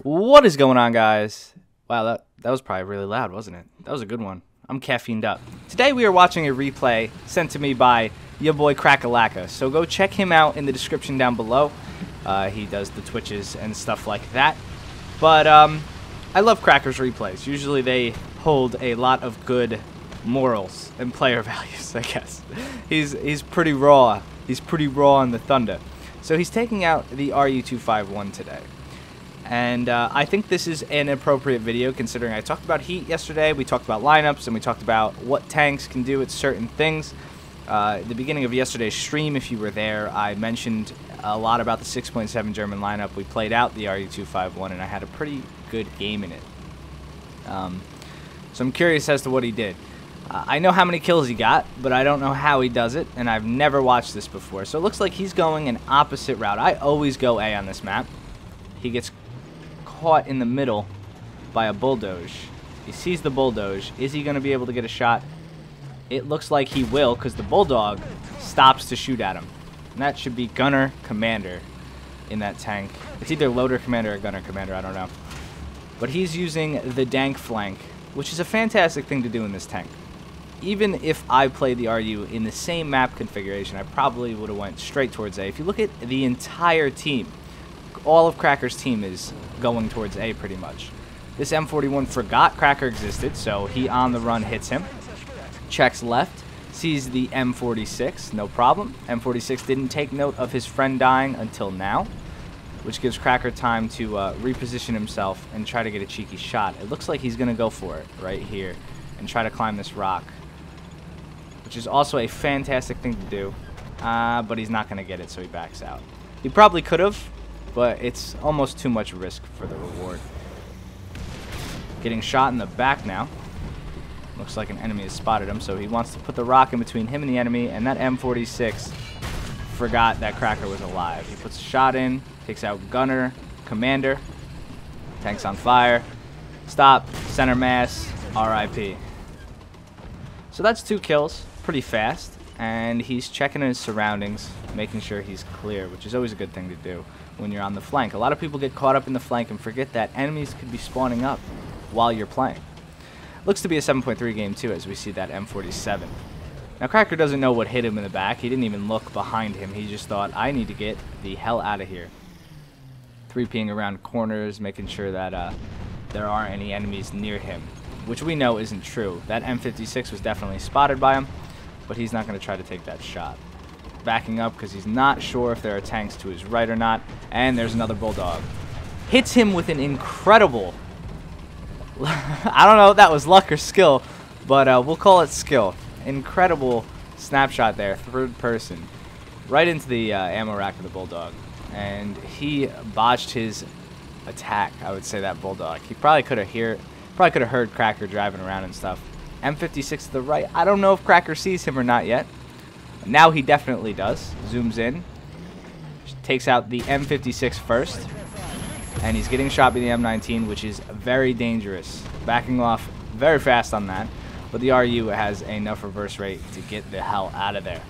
What is going on, guys? Wow, that was probably really loud, wasn't it? That was a good one. I'm caffeined up. Today we are watching a replay sent to me by your boy Crackalacka, so go check him out in the description down below. He does the Twitches and stuff like that. But I love Cracker's replays. Usually they hold a lot of good morals and player values, I guess. He's pretty raw. He's pretty raw on the thunder. So he's taking out the RU-251 today. And I think this is an appropriate video considering I talked about heat yesterday, we talked about lineups, and we talked about what tanks can do at certain things. At the beginning of yesterday's stream, if you were there, I mentioned a lot about the 6.7 German lineup. We played out the RU-251, and I had a pretty good game in it. So I'm curious as to what he did. I know how many kills he got, but I don't know how he does it, and I've never watched this before. So it looks like he's going an opposite route. I always go A on this map. He gets caught in the middle by a bulldoze. He sees the bulldoze. Is he going to be able to get a shot? It looks like he will, because the bulldog stops to shoot at him. And that should be gunner commander in that tank. It's either loader commander or gunner commander, I don't know. But he's using the dank flank, which is a fantastic thing to do in this tank. Even if I played the RU in the same map configuration, I probably would have went straight towards A. If you look at the entire team, all of Cracker's team is going towards A pretty much. This M41 forgot Cracker existed, so he on the run hits him. Checks left, sees the M46, no problem. M46 didn't take note of his friend dying until now, which gives Cracker time to reposition himself and try to get a cheeky shot. It looks like he's going to go for it right here and try to climb this rock, which is also a fantastic thing to do, but he's not going to get it, so he backs out. He probably could have, but it's almost too much risk for the reward. Getting shot in the back now. Looks like an enemy has spotted him, so he wants to put the rock in between him and the enemy, and that M46 forgot that Cracker was alive. He puts a shot in, takes out gunner, commander, tank's on fire, stop, center mass, RIP. So that's 2 kills, pretty fast, and he's checking his surroundings, making sure he's clear, which is always a good thing to do when you're on the flank. A lot of people get caught up in the flank and forget that enemies could be spawning up while you're playing. Looks to be a 7.3 game too, as we see that M47. Now Cracker doesn't know what hit him in the back. He didn't even look behind him. He just thought, I need to get the hell out of here. 3Ping around corners, making sure that there aren't any enemies near him, which we know isn't true. That M56 was definitely spotted by him, but he's not going to try to take that shot. Backing up because he's not sure if there are tanks to his right or not, and there's another bulldog. Hits him with an incredible, I don't know if that was luck or skill, but we'll call it skill. Incredible snapshot there, third person, right into the ammo rack of the bulldog, and he botched his attack. I would say that bulldog. He probably could have heard Cracker driving around and stuff. M56 to the right. I don't know if Cracker sees him or not yet. Now he definitely does. Zooms in. Takes out the M56 first. And he's getting shot by the M19, which is very dangerous. Backing off very fast on that. But the RU has enough reverse rate to get the hell out of there.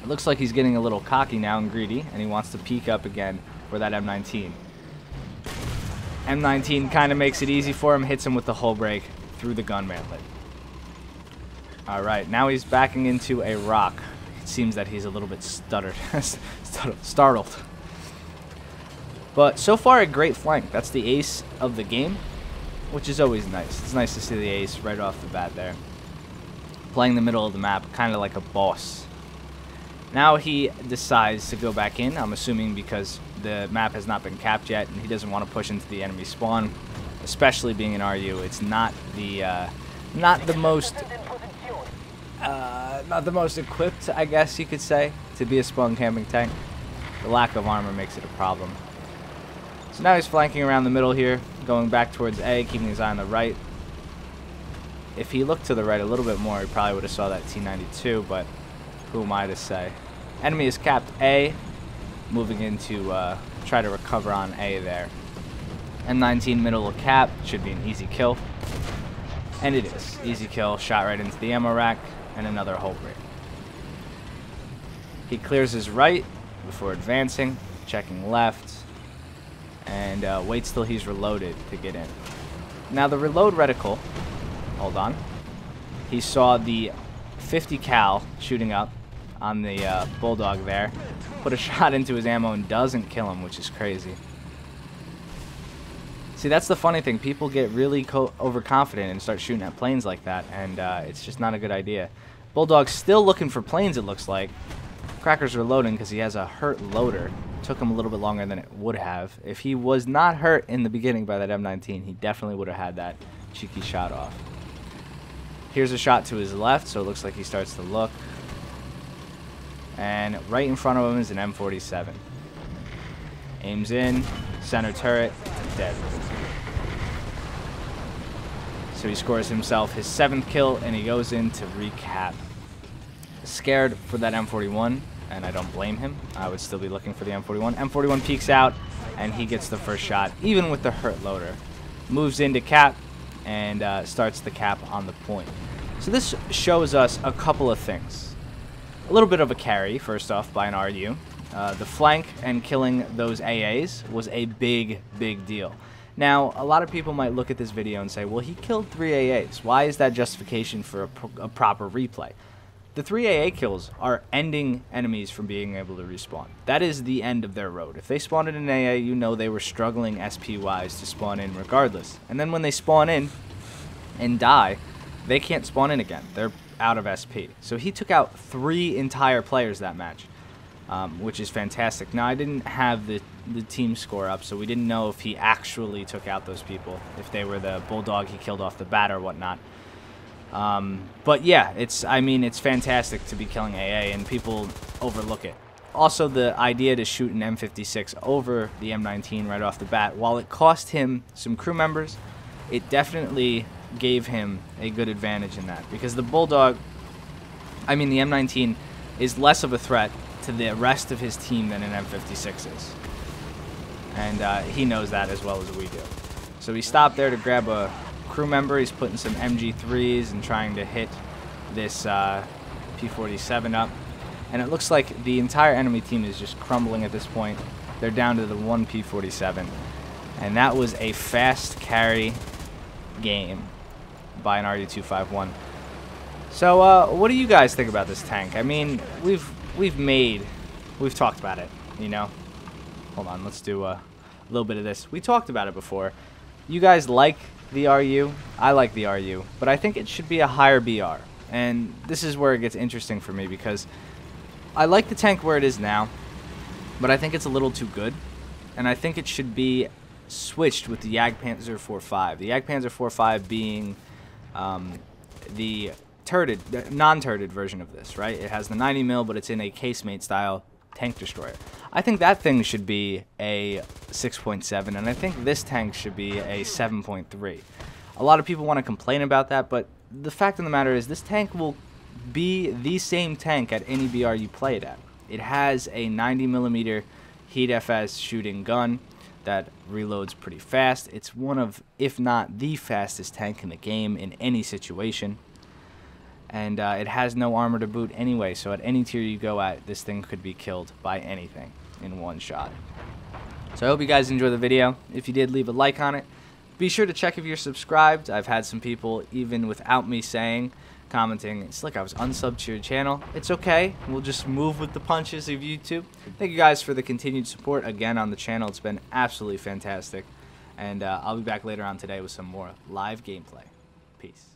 It looks like he's getting a little cocky now and greedy. And he wants to peek up again for that M19. M19 kind of makes it easy for him. Hits him with the hull break through the gun mantlet. Alright, now he's backing into a rock. It seems that he's a little bit startled. But so far a great flank. That's the ace of the game, which is always nice. It's nice to see the ace right off the bat there. Playing the middle of the map, kind of like a boss. Now he decides to go back in, I'm assuming because the map has not been capped yet, and he doesn't want to push into the enemy spawn, especially being an RU. It's not the most equipped, I guess you could say, to be a spawn camping tank. The lack of armor makes it a problem. So now he's flanking around the middle here, going back towards A, keeping his eye on the right. If he looked to the right a little bit more, he probably would have saw that T92, but who am I to say? Enemy is capped A, moving into try to recover on A there. M19 middle of cap, should be an easy kill. And it is. Easy kill, shot right into the ammo rack, and another hull break. He clears his right before advancing, checking left, and waits till he's reloaded to get in. Now the reload reticle, hold on, he saw the 50 cal shooting up on the Bulldog there, put a shot into his ammo and doesn't kill him, which is crazy. See, that's the funny thing. People get really overconfident and start shooting at planes like that, and it's just not a good idea. Bulldog's still looking for planes, it looks like. Cracker's reloading because he has a hurt loader. Took him a little bit longer than it would have. If he was not hurt in the beginning by that M19, he definitely would have had that cheeky shot off. Here's a shot to his left, so it looks like he starts to look. And right in front of him is an M47. Aims in, center turret, dead. So he scores himself his 7th kill, and he goes in to recap. Scared for that M41, and I don't blame him. I would still be looking for the M41. M41 peeks out, and he gets the first shot, even with the hurt loader. Moves into cap, and starts the cap on the point. So this shows us a couple of things. A little bit of a carry, first off, by an RU. The flank and killing those AAs was a big, big deal. Now, a lot of people might look at this video and say, well, he killed 3 AAs. Why is that justification for a proper replay? The 3 AA kills are ending enemies from being able to respawn. That is the end of their road. If they spawned in an AA, you know they were struggling SP-wise to spawn in regardless. And then when they spawn in and die, they can't spawn in again. They're out of SP. So he took out 3 entire players that match, which is fantastic. Now, I didn't have the team score up, so we didn't know if he actually took out those people, if they were the Bulldog he killed off the bat or whatnot. But yeah, it's fantastic to be killing AA, and people overlook it. Also, the idea to shoot an M56 over the M19 right off the bat, while it cost him some crew members, it definitely gave him a good advantage in that, because the Bulldog, the M19 is less of a threat to the rest of his team than an M56 is. And he knows that as well as we do. So he stopped there to grab a crew member. He's putting some MG3s and trying to hit this P47 up. And it looks like the entire enemy team is just crumbling at this point. They're down to the 1 P47. And that was a fast carry game by an RU-251. So what do you guys think about this tank? I mean, we've talked about it, you know. Hold on, let's do a little bit of this. We talked about it before. You guys like the RU. I like the RU, but I think it should be a higher BR. And this is where it gets interesting for me, because I like the tank where it is now, but I think it's a little too good. And I think it should be switched with the Jagdpanzer 4.5. The Jagdpanzer 4.5 being the non-turreted version of this, right? It has the 90 mil, but it's in a casemate style tank destroyer. I think that thing should be a 6.7, and I think this tank should be a 7.3. A lot of people want to complain about that, but the fact of the matter is this tank will be the same tank at any BR you play it at. It has a 90mm Heat FS shooting gun that reloads pretty fast. It's one of, if not the fastest tank in the game in any situation. And it has no armor to boot anyway, so at any tier you go at, this thing could be killed by anything in one shot. So I hope you guys enjoyed the video. If you did, leave a like on it. Be sure to check if you're subscribed. I've had some people, even without me saying, commenting, it's like I was unsubbed to your channel. It's okay. We'll just move with the punches of YouTube. Thank you guys for the continued support again on the channel. It's been absolutely fantastic. And I'll be back later on today with some more live gameplay. Peace.